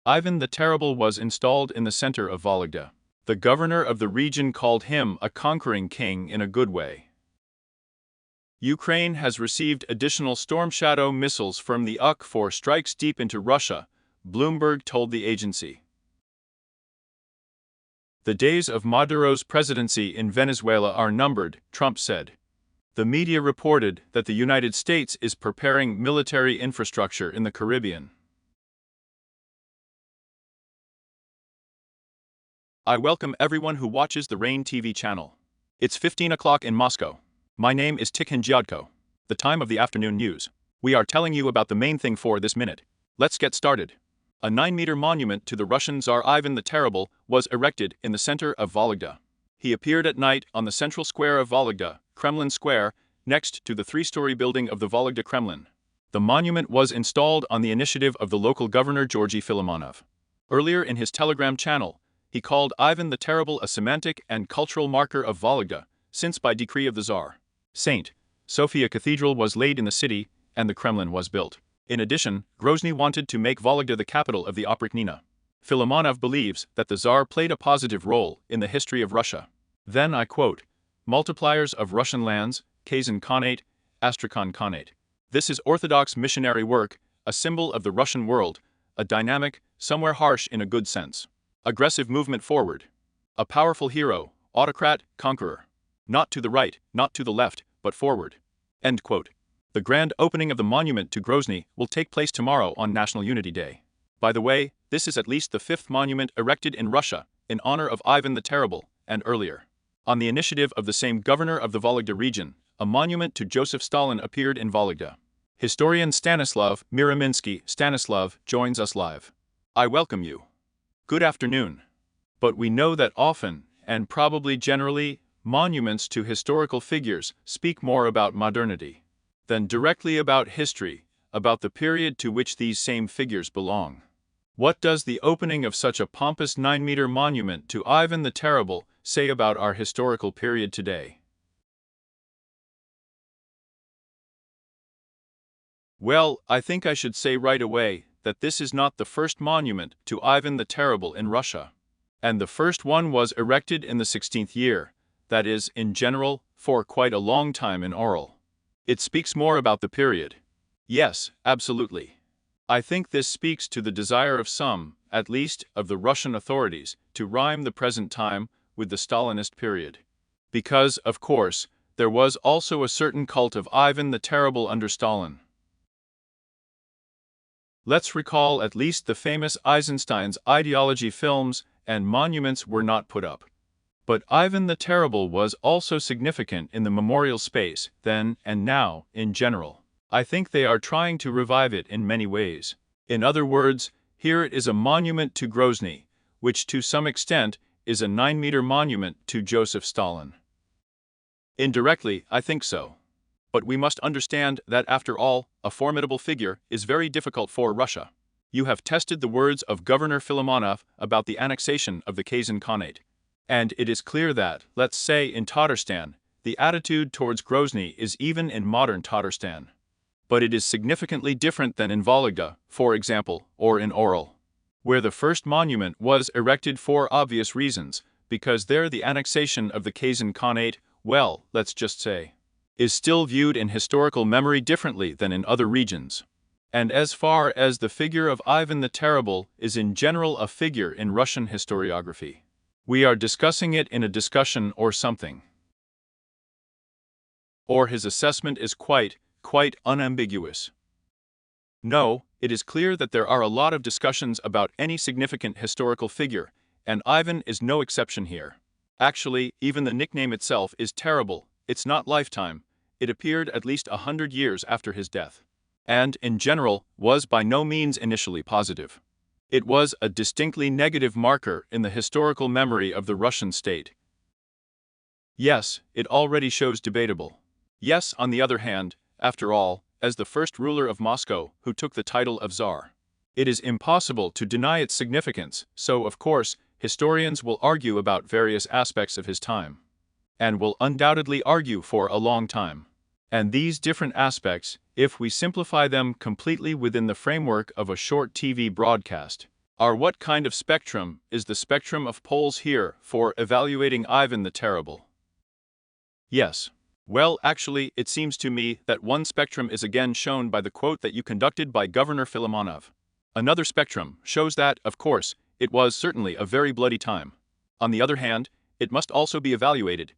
Ivan the Terrible was installed in the center of Vologda. The governor of the region called him a conquering king in a good way. Ukraine has received additional Storm Shadow missiles from the UK for strikes deep into Russia, Bloomberg told the agency. The days of Maduro's presidency in Venezuela are numbered, Trump said. The media reported that the United States is preparing military infrastructure in the Caribbean. I welcome everyone who watches the Rain TV channel. It's 15 o'clock in Moscow. My name is Tikhon Gyadko. The time of the afternoon news. We are telling you about the main thing for this minute. Let's get started. A 9-meter monument to the Russian Tsar Ivan the Terrible was erected in the center of Vologda. He appeared at night on the central square of Vologda, Kremlin Square, next to the 3-story building of the Vologda Kremlin. The monument was installed on the initiative of the local governor Georgy Filimonov. Earlier in his Telegram channel, he called Ivan the Terrible a semantic and cultural marker of Vologda, since by decree of the Tsar, St. Sophia Cathedral was laid in the city, and the Kremlin was built. In addition, Grozny wanted to make Vologda the capital of the Opryknina. Filimonov believes that the Tsar played a positive role in the history of Russia. Then I quote, "Multipliers of Russian lands, Kazan Khanate, Astrakhan Khanate. This is Orthodox missionary work, a symbol of the Russian world, a dynamic, somewhere harsh in a good sense. Aggressive movement forward. A powerful hero, autocrat, conqueror. Not to the right, not to the left, but forward." End quote. The grand opening of the monument to Grozny will take place tomorrow on National Unity Day. By the way, this is at least the 5th monument erected in Russia, in honor of Ivan the Terrible, and earlier. On the initiative of the same governor of the Vologda region, a monument to Joseph Stalin appeared in Vologda. Historian Stanislav Miraminsky Stanislav joins us live. I welcome you. Good afternoon. But we know that often, and probably generally, monuments to historical figures speak more about modernity than directly about history, about the period to which these same figures belong. What does the opening of such a pompous 9-meter monument to Ivan the Terrible say about our historical period today? Well, I think I should say right away that this is not the first monument to Ivan the Terrible in Russia. And the first one was erected in the 16th year, that is, in general, for quite a long time in Oral. It speaks more about the period. Yes, absolutely. I think this speaks to the desire of some, at least, of the Russian authorities, to rhyme the present time with the Stalinist period. Because, of course, there was also a certain cult of Ivan the Terrible under Stalin. Let's recall at least the famous Eisenstein's ideology films, and monuments were not put up. But Ivan the Terrible was also significant in the memorial space, then and now, in general. I think they are trying to revive it in many ways. In other words, here it is a monument to Grozny, which to some extent is a 9-meter monument to Joseph Stalin. Indirectly, I think so. But we must understand that after all, a formidable figure is very difficult for Russia. You have tested the words of Governor Filimonov about the annexation of the Kazan Khanate. And it is clear that, let's say in Tatarstan, the attitude towards Grozny is even in modern Tatarstan. But it is significantly different than in Vologda, for example, or in Oral, where the first monument was erected for obvious reasons, because there the annexation of the Kazan Khanate, well, let's just say, is still viewed in historical memory differently than in other regions. And as far as the figure of Ivan the Terrible is in general a figure in Russian historiography, we are discussing it in a discussion or something. Or his assessment is quite unambiguous. No, it is clear that there are a lot of discussions about any significant historical figure, and Ivan is no exception here. Actually, even the nickname itself is terrible. It's not lifetime. It appeared at least 100 years after his death. And, in general, was by no means initially positive. It was a distinctly negative marker in the historical memory of the Russian state. Yes, it already shows debatable. Yes, on the other hand, after all, as the first ruler of Moscow who took the title of Tsar, it is impossible to deny its significance, so of course, historians will argue about various aspects of his time. And will undoubtedly argue for a long time. And these different aspects, if we simplify them completely within the framework of a short TV broadcast, What kind of spectrum is the spectrum of polls here for evaluating Ivan the Terrible? Yes. Well, actually, it seems to me that one spectrum is again shown by the quote that you conducted by Governor Filimonov. Another spectrum shows that, of course, it was certainly a very bloody time. On the other hand, it must also be evaluated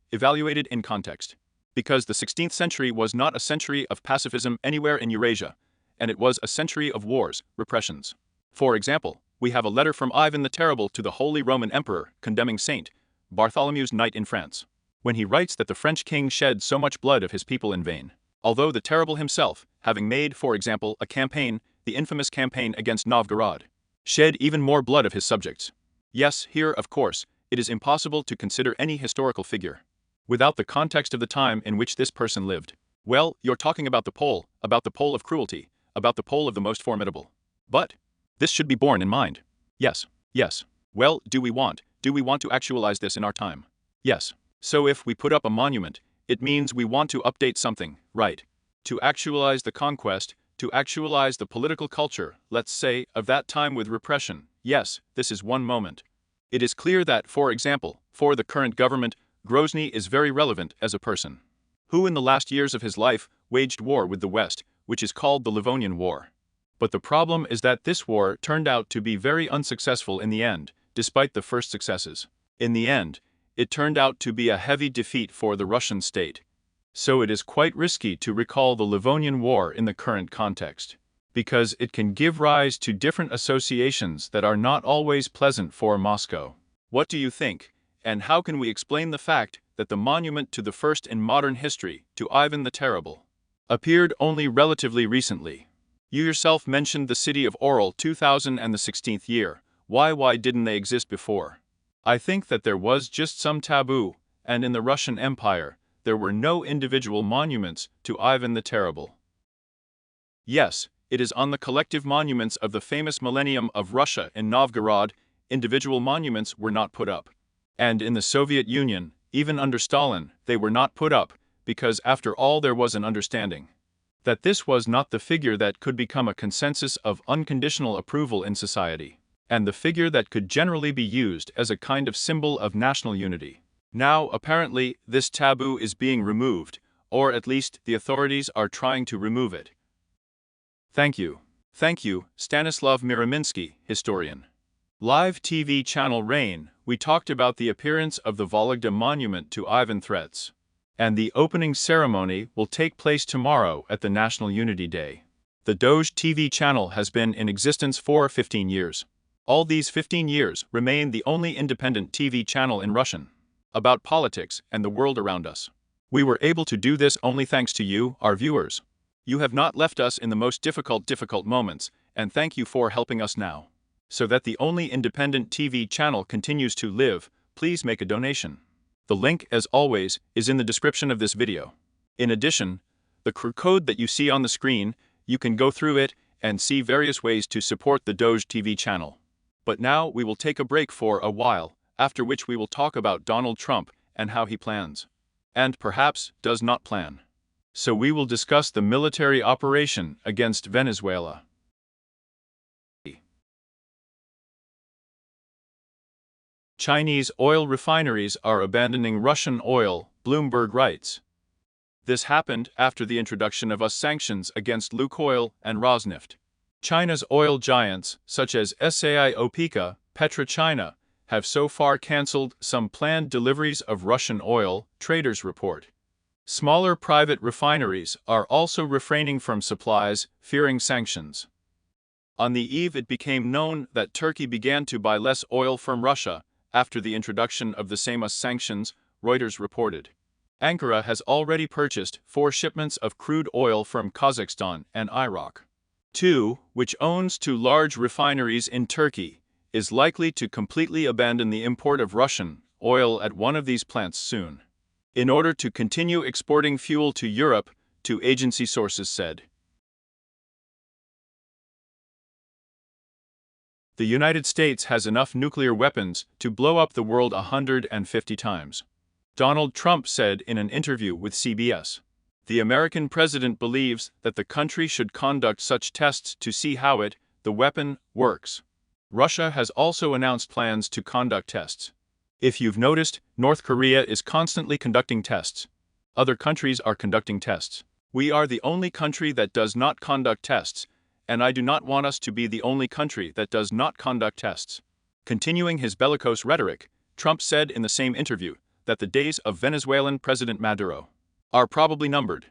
in context. Because the 16th century was not a century of pacifism anywhere in Eurasia, and it was a century of wars, repressions. For example, we have a letter from Ivan the Terrible to the Holy Roman Emperor condemning Saint Bartholomew's Night in France, when he writes that the French king shed so much blood of his people in vain. Although the Terrible himself, having made, for example, a campaign, the infamous campaign against Novgorod, shed even more blood of his subjects. Yes, here, of course, it is impossible to consider any historical figure without the context of the time in which this person lived. Well, you're talking about the pole of cruelty, about the pole of the most formidable. But this should be borne in mind. Yes. Well, do we want to actualize this in our time? Yes. So if we put up a monument, it means we want to update something, right? To actualize the conquest, to actualize the political culture, let's say, of that time with repression. Yes, this is one moment. It is clear that, for example, for the current government, Grozny is very relevant as a person, who in the last years of his life waged war with the West, which is called the Livonian War. But the problem is that this war turned out to be very unsuccessful in the end, despite the first successes. In the end, it turned out to be a heavy defeat for the Russian state. So it is quite risky to recall the Livonian War in the current context, because it can give rise to different associations that are not always pleasant for Moscow. What do you think, and how can we explain the fact that the monument to the first in modern history, to Ivan the Terrible, appeared only relatively recently? You yourself mentioned the city of Oral 2000 and the 16th year. Why didn't they exist before? I think that there was just some taboo, and in the Russian Empire, there were no individual monuments to Ivan the Terrible. Yes, it is on the collective monuments of the famous millennium of Russia in Novgorod, individual monuments were not put up. And in the Soviet Union, even under Stalin, they were not put up, because after all there was an understanding that this was not the figure that could become a consensus of unconditional approval in society, and the figure that could generally be used as a kind of symbol of national unity. Now, apparently, this taboo is being removed, or at least the authorities are trying to remove it. Thank you, Stanislav Miraminsky, historian. Live TV channel Rain, we talked about the appearance of the Vologda monument to Ivan Threats. And the opening ceremony will take place tomorrow at the National Unity Day. The Doge TV channel has been in existence for 15 years. All these 15 years remain the only independent TV channel in Russian about politics and the world around us. We were able to do this only thanks to you, our viewers. You have not left us in the most difficult moments, and thank you for helping us now. So that the only independent TV channel continues to live, please make a donation. The link, as always, is in the description of this video. In addition, the QR code that you see on the screen, you can go through it and see various ways to support the Doge TV channel. But now we will take a break for a while, after which we will talk about Donald Trump and how he plans, and perhaps does not plan. So we will discuss the military operation against Venezuela. Chinese oil refineries are abandoning Russian oil, Bloomberg writes. This happened after the introduction of US sanctions against Lukoil and Rosneft. China's oil giants, such as SAI-OPEC, PetroChina, have so far cancelled some planned deliveries of Russian oil, traders report. Smaller private refineries are also refraining from supplies, fearing sanctions. On the eve it became known that Turkey began to buy less oil from Russia after the introduction of the same US sanctions, Reuters reported. Ankara has already purchased 4 shipments of crude oil from Kazakhstan and Iraq. 2, which owns 2 large refineries in Turkey, is likely to completely abandon the import of Russian oil at one of these plants soon, in order to continue exporting fuel to Europe, 2 agency sources said. The United States has enough nuclear weapons to blow up the world 150 times. Donald Trump said in an interview with CBS. The American president believes that the country should conduct such tests to see how the weapon, works. Russia has also announced plans to conduct tests. If you've noticed, North Korea is constantly conducting tests. Other countries are conducting tests. We are the only country that does not conduct tests, and I do not want us to be the only country that does not conduct tests. Continuing his bellicose rhetoric, Trump said in the same interview that the days of Venezuelan President Maduro are probably numbered.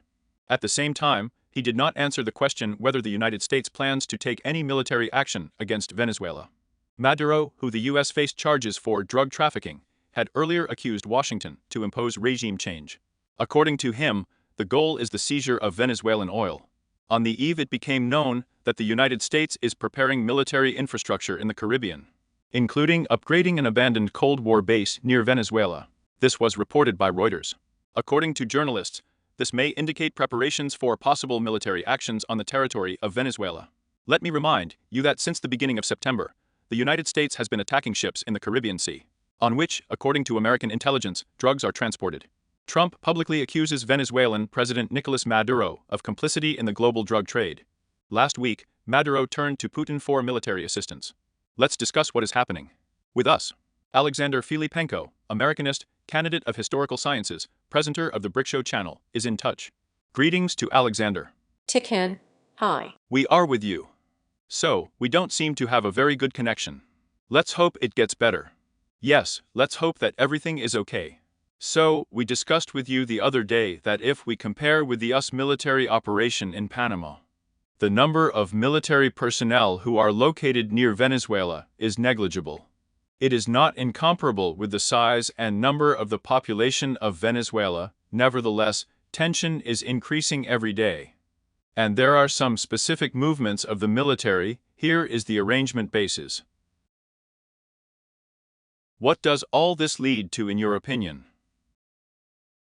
At the same time, he did not answer the question whether the United States plans to take any military action against Venezuela. Maduro, who the U.S. faced charges for drug trafficking, had earlier accused Washington to impose regime change. According to him, the goal is the seizure of Venezuelan oil. On the eve, it became known that the United States is preparing military infrastructure in the Caribbean, including upgrading an abandoned Cold War base near Venezuela. This was reported by Reuters. According to journalists, this may indicate preparations for possible military actions on the territory of Venezuela. Let me remind you that since the beginning of September, the United States has been attacking ships in the Caribbean Sea, on which, according to American intelligence, drugs are transported. Trump publicly accuses Venezuelan President Nicolas Maduro of complicity in the global drug trade. Last week, Maduro turned to Putin for military assistance. Let's discuss what is happening. With us, Alexander Filipenko, Americanist, candidate of historical sciences, presenter of the Brick Show channel, is in touch. Greetings to Alexander. Tikan, hi. We are with you. So, we don't seem to have a very good connection. Let's hope it gets better. Yes, let's hope that everything is okay. So, we discussed with you the other day that if we compare with the US military operation in Panama, the number of military personnel who are located near Venezuela is negligible. It is not incomparable with the size and number of the population of Venezuela. Nevertheless, tension is increasing every day. And there are some specific movements of the military. Here is the arrangement basis. What does all this lead to, in your opinion?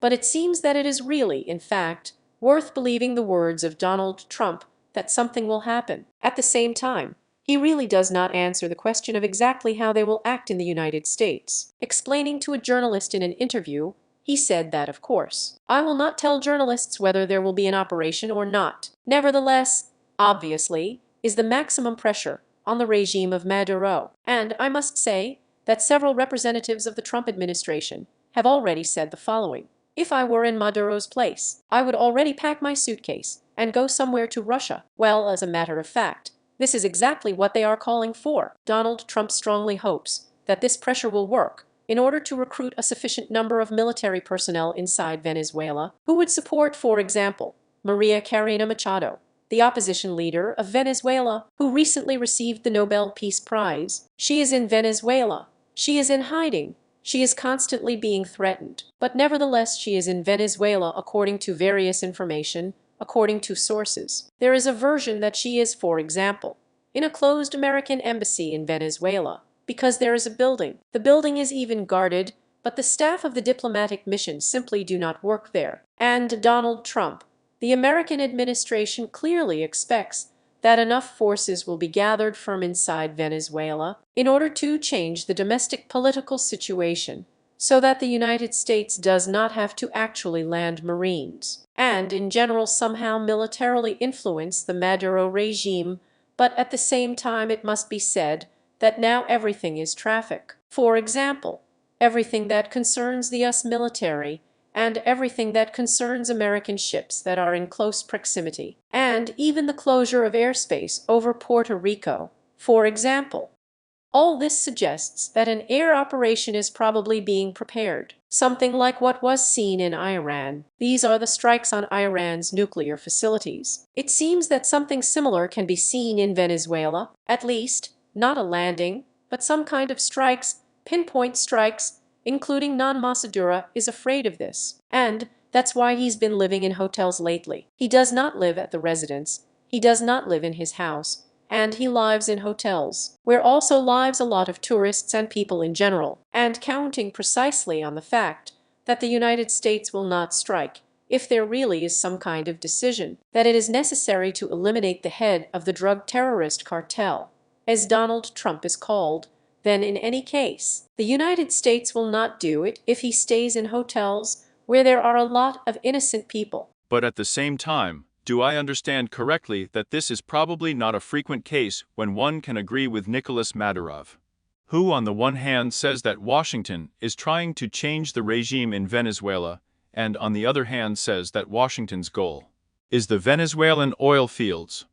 But it seems that it is really, in fact, worth believing the words of Donald Trump that something will happen. At the same time, he really does not answer the question of exactly how they will act in the United States. Explaining to a journalist in an interview, he said that, of course, I will not tell journalists whether there will be an operation or not. Nevertheless, obviously, is the maximum pressure on the regime of Maduro. And I must say that several representatives of the Trump administration have already said the following. If I were in Maduro's place, I would already pack my suitcase and go somewhere to Russia. Well, as a matter of fact, this is exactly what they are calling for. Donald Trump strongly hopes that this pressure will work in order to recruit a sufficient number of military personnel inside Venezuela who would support, for example, Maria Corina Machado, the opposition leader of Venezuela, who recently received the Nobel Peace Prize. She is in Venezuela. She is in hiding. She is constantly being threatened, but nevertheless she is in Venezuela according to various information, according to sources. There is a version that she is, for example, in a closed American embassy in Venezuela, because there is a building. The building is even guarded, but the staff of the diplomatic mission simply do not work there. And Donald Trump, the American administration, clearly expects that enough forces will be gathered from inside Venezuela in order to change the domestic political situation so that the United States does not have to actually land Marines and, in general, somehow militarily influence the Maduro regime. But at the same time, it must be said that now everything is traffic. For example, everything that concerns the US military and everything that concerns American ships that are in close proximity, and even the closure of airspace over Puerto Rico, for example. All this suggests that an air operation is probably being prepared, something like what was seen in Iran. These are the strikes on Iran's nuclear facilities. It seems that something similar can be seen in Venezuela, at least, not a landing, but some kind of strikes, pinpoint strikes, including Maduro is afraid of this. And that's why he's been living in hotels lately. He does not live at the residence. He does not live in his house. And he lives in hotels, where also lives a lot of tourists and people in general. And counting precisely on the fact that the United States will not strike if there really is some kind of decision that it is necessary to eliminate the head of the drug terrorist cartel, as Donald Trump is called, then in any case, the United States will not do it if he stays in hotels where there are a lot of innocent people. But at the same time, Do I understand correctly that this is probably not a frequent case when one can agree with Nicolas Maduro, who on the one hand says that Washington is trying to change the regime in Venezuela, and on the other hand says that Washington's goal is the Venezuelan oil fields?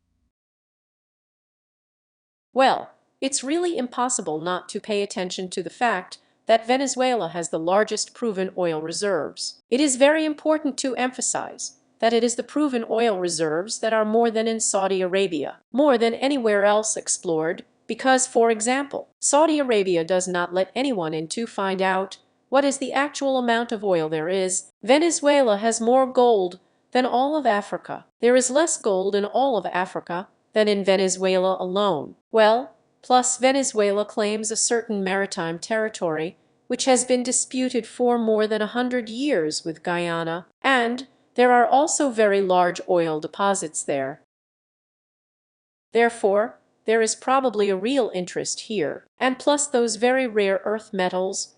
Well, it's really impossible not to pay attention to the fact that Venezuela has the largest proven oil reserves. It is very important to emphasize that it is the proven oil reserves that are more than in Saudi Arabia, more than anywhere else explored, because, for example, Saudi Arabia does not let anyone in to find out what is the actual amount of oil there is. Venezuela has more gold than all of Africa. There is less gold in all of Africa than in Venezuela alone. Well, plus Venezuela claims a certain maritime territory which has been disputed for more than 100 years with Guyana, and there are also very large oil deposits there. Therefore, there is probably a real interest here, and plus those very rare earth metals,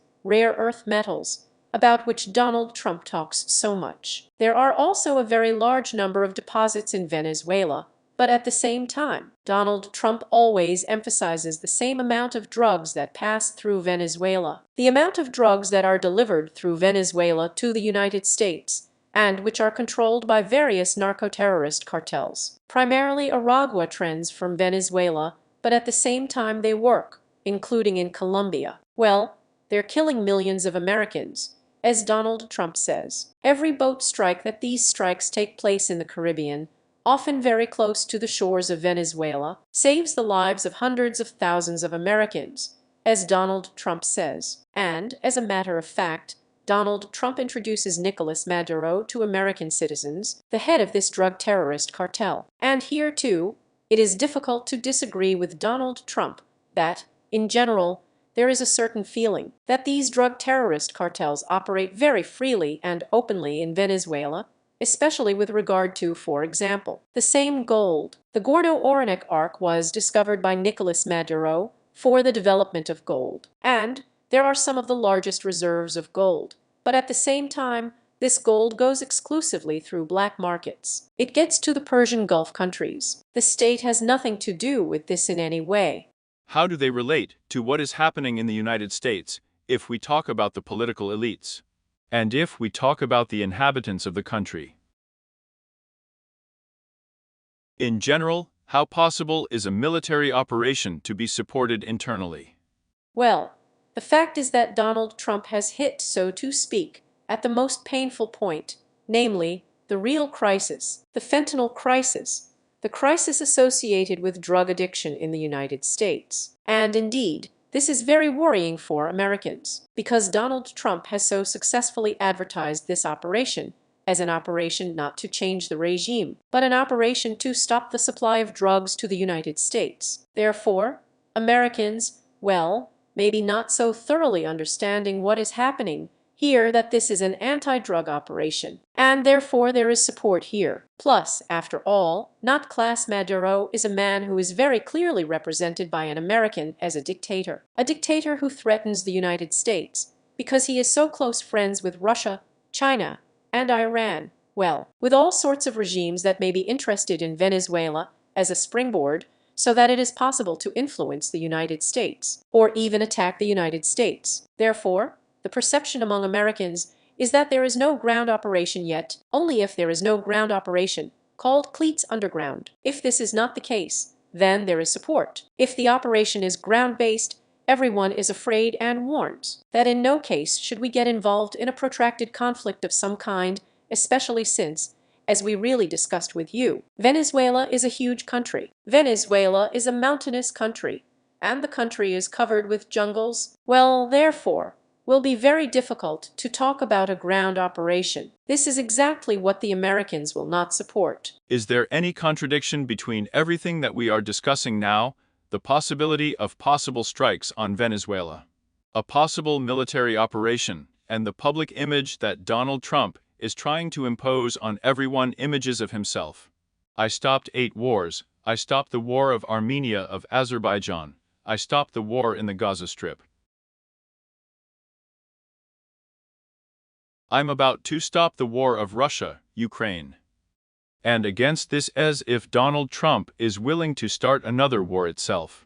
about which Donald Trump talks so much. There are also a very large number of deposits in Venezuela, but at the same time, Donald Trump always emphasizes the same amount of drugs that pass through Venezuela, the amount of drugs that are delivered through Venezuela to the United States, and which are controlled by various narco-terrorist cartels, primarily Aragua trends from Venezuela, but at the same time they work, including in Colombia. Well, they're killing millions of Americans, as Donald Trump says. Every boat strike that these strikes take place in the Caribbean, often very close to the shores of Venezuela, saves the lives of hundreds of thousands of Americans, as Donald Trump says. And, as a matter of fact, Donald Trump introduces Nicolas Maduro to American citizens, the head of this drug terrorist cartel. And here, too, it is difficult to disagree with Donald Trump that, in general, there is a certain feeling that these drug terrorist cartels operate very freely and openly in Venezuela, especially with regard to, for example, the same gold. The Gordo-Orinoco Arc was discovered by Nicolas Maduro for the development of gold, and there are some of the largest reserves of gold. But at the same time, this gold goes exclusively through black markets. It gets to the Persian Gulf countries. The state has nothing to do with this in any way. How do they relate to what is happening in the United States if we talk about the political elites? And if we talk about the inhabitants of the country? In general, how possible is a military operation to be supported internally? Well, the fact is that Donald Trump has hit, so to speak, at the most painful point, namely, the real crisis, the fentanyl crisis, the crisis associated with drug addiction in the United States. And indeed, this is very worrying for Americans, because Donald Trump has so successfully advertised this operation as an operation not to change the regime, but an operation to stop the supply of drugs to the United States. Therefore, Americans, well, maybe not so thoroughly understanding what is happening here, that this is an anti-drug operation, and therefore there is support here. Plus, after all, not Nicolas Maduro is a man who is very clearly represented by an American as a dictator who threatens the United States because he is so close friends with Russia, China, and Iran. Well, with all sorts of regimes that may be interested in Venezuela as a springboard, so that it is possible to influence the United States, or even attack the United States. Therefore, the perception among Americans is that there is no ground operation yet, only if there is no ground operation, called Cleats Underground. If this is not the case, then there is support. If the operation is ground-based, everyone is afraid and warns that in no case should we get involved in a protracted conflict of some kind, especially since, as we really discussed with you, Venezuela is a huge country. Venezuela is a mountainous country, and the country is covered with jungles. Well, therefore, will be very difficult to talk about a ground operation. This is exactly what the Americans will not support. Is there any contradiction between everything that we are discussing now, the possibility of possible strikes on Venezuela, a possible military operation, and the public image that Donald Trump is trying to impose on everyone, images of himself? I stopped 8 wars. I stopped the war of Armenia, of Azerbaijan. I stopped the war in the Gaza Strip. I'm about to stop the war of Russia, Ukraine. and against this as if Donald Trump is willing to start another war itself.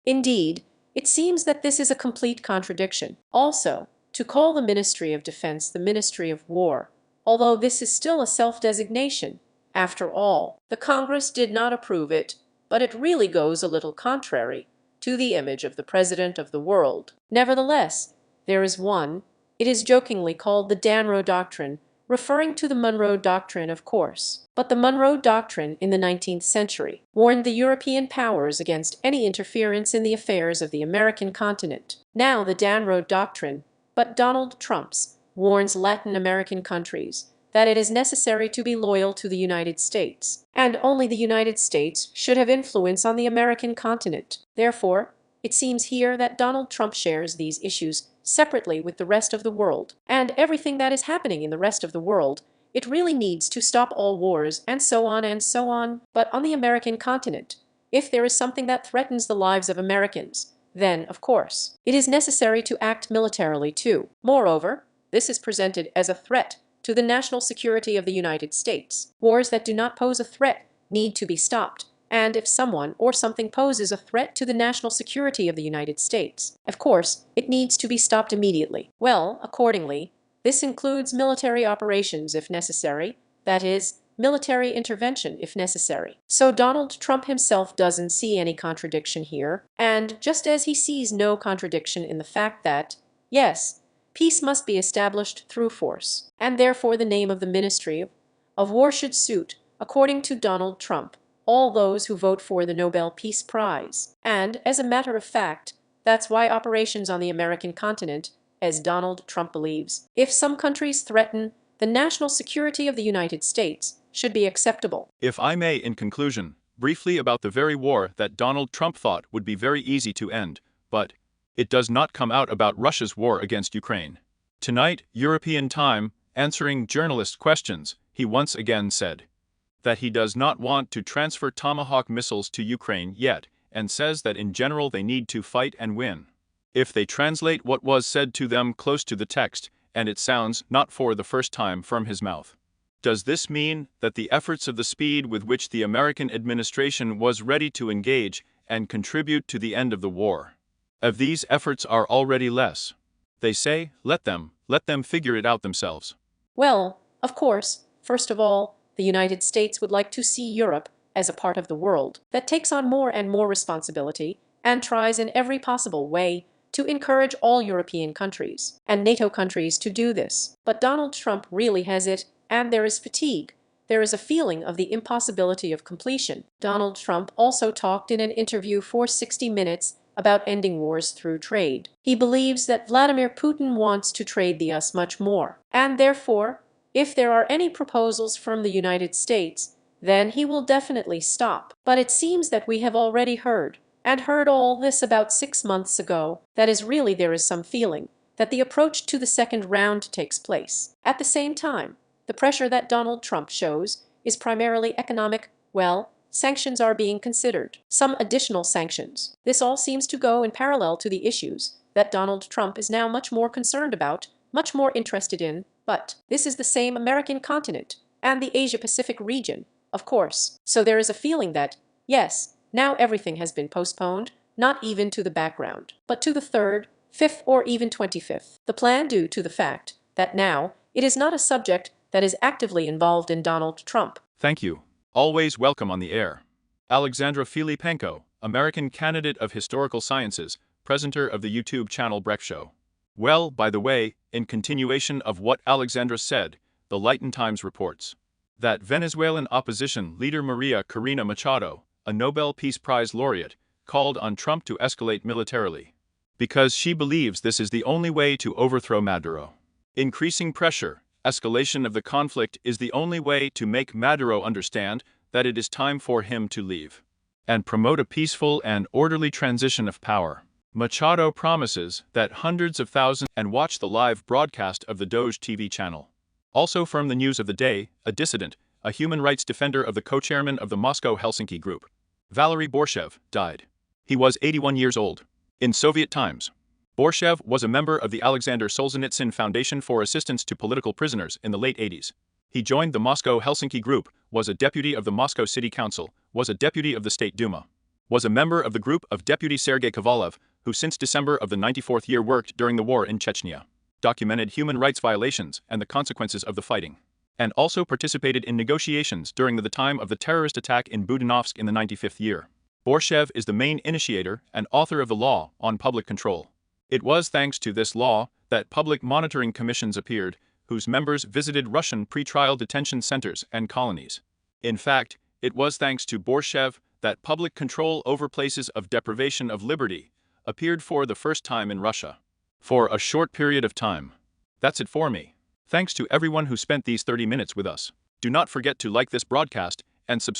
Indeed, it seems that this is a complete contradiction. Also, to call the Ministry of Defense the Ministry of War, although this is still a self-designation, after all, the Congress did not approve it, but it really goes a little contrary to the image of the President of the world. Nevertheless, there is one. It is jokingly called the Danro Doctrine, referring to the Monroe Doctrine, of course. But the Monroe Doctrine in the 19th century warned the European powers against any interference in the affairs of the American continent. Now the Danro Doctrine, but Donald Trump's, warns Latin American countries that it is necessary to be loyal to the United States, and only the United States should have influence on the American continent. Therefore, it seems here that Donald Trump shares these issues separately with the rest of the world, and everything that is happening in the rest of the world. It really needs to stop all wars and so on and so on. But on the American continent, if there is something that threatens the lives of Americans, then, of course, it is necessary to act militarily too. Moreover, this is presented as a threat to the national security of the United States. Wars that do not pose a threat need to be stopped, and if someone or something poses a threat to the national security of the United States, of course, it needs to be stopped immediately. Well, accordingly, this includes military operations if necessary, that is, military intervention if necessary. So Donald Trump himself doesn't see any contradiction here, and just as he sees no contradiction in the fact that, yes, peace must be established through force, and therefore the name of the Ministry of War should suit, according to Donald Trump, all those who vote for the Nobel Peace Prize. And, as a matter of fact, that's why operations on the American continent, as Donald Trump believes, if some countries threaten the national security of the United States, should be acceptable. If I may, in conclusion, briefly about the very war that Donald Trump thought would be very easy to end, but it does not come out about Russia's war against Ukraine. Tonight, European time, answering journalist questions, he once again said that he does not want to transfer Tomahawk missiles to Ukraine yet, and says that in general they need to fight and win. If they translate what was said to them close to the text, and it sounds not for the first time from his mouth. Does this mean that the efforts of the speed with which the American administration was ready to engage and contribute to the end of the war, of these efforts are already less? They say, let them figure it out themselves. Well, of course, first of all, the United States would like to see Europe as a part of the world that takes on more and more responsibility and tries in every possible way to encourage all European countries and NATO countries to do this. But Donald Trump really has it, and there is fatigue. There is a feeling of the impossibility of completion. Donald Trump also talked in an interview for 60 Minutes about ending wars through trade. He believes that Vladimir Putin wants to trade the us much more, and therefore, if there are any proposals from the United States, then he will definitely stop. But it seems that we have already heard all this about 6 months ago. That is, really there is some feeling that the approach to the second round takes place. At the same time, the pressure that Donald Trump shows is primarily economic. Well, sanctions are being considered. Some additional sanctions. This all seems to go in parallel to the issues that Donald Trump is now much more concerned about, much more interested in. But this is the same American continent and the Asia-Pacific region, of course. So there is a feeling that, yes, now everything has been postponed, not even to the background, but to the 3rd, 5th, or even 25th. The plan due to the fact that now it is not a subject that is actively involved in Donald Trump. Thank you. Always welcome on the air. Alexandra Filipenko, American candidate of historical sciences, presenter of the YouTube channel Breck Show. Well, by the way, in continuation of what Alexandra said, the Latin Times reports that Venezuelan opposition leader Maria Corina Machado, a Nobel Peace Prize laureate, called on Trump to escalate militarily, because she believes this is the only way to overthrow Maduro. Increasing pressure, escalation of the conflict is the only way to make Maduro understand that it is time for him to leave and promote a peaceful and orderly transition of power. Machado promises that hundreds of thousands and watch the live broadcast of the Doge TV channel. Also from the news of the day, a dissident, a human rights defender of the co-chairman of the Moscow-Helsinki group, Valery Borshev, died. He was 81 years old. In Soviet times, Borshev was a member of the Alexander Solzhenitsyn Foundation for Assistance to Political Prisoners in the late 80s. He joined the Moscow-Helsinki Group, was a deputy of the Moscow City Council, was a deputy of the State Duma, was a member of the group of Deputy Sergei Kovalev, who since December of the 94th year worked during the war in Chechnya, documented human rights violations and the consequences of the fighting, and also participated in negotiations during the time of the terrorist attack in Budanovsk in the 95th year. Borshev is the main initiator and author of the law on public control. It was thanks to this law that public monitoring commissions appeared, whose members visited Russian pre-trial detention centers and colonies. In fact, it was thanks to Borshev that public control over places of deprivation of liberty appeared for the first time in Russia. For a short period of time. That's it for me. Thanks to everyone who spent these 30 minutes with us. Do not forget to like this broadcast and subscribe.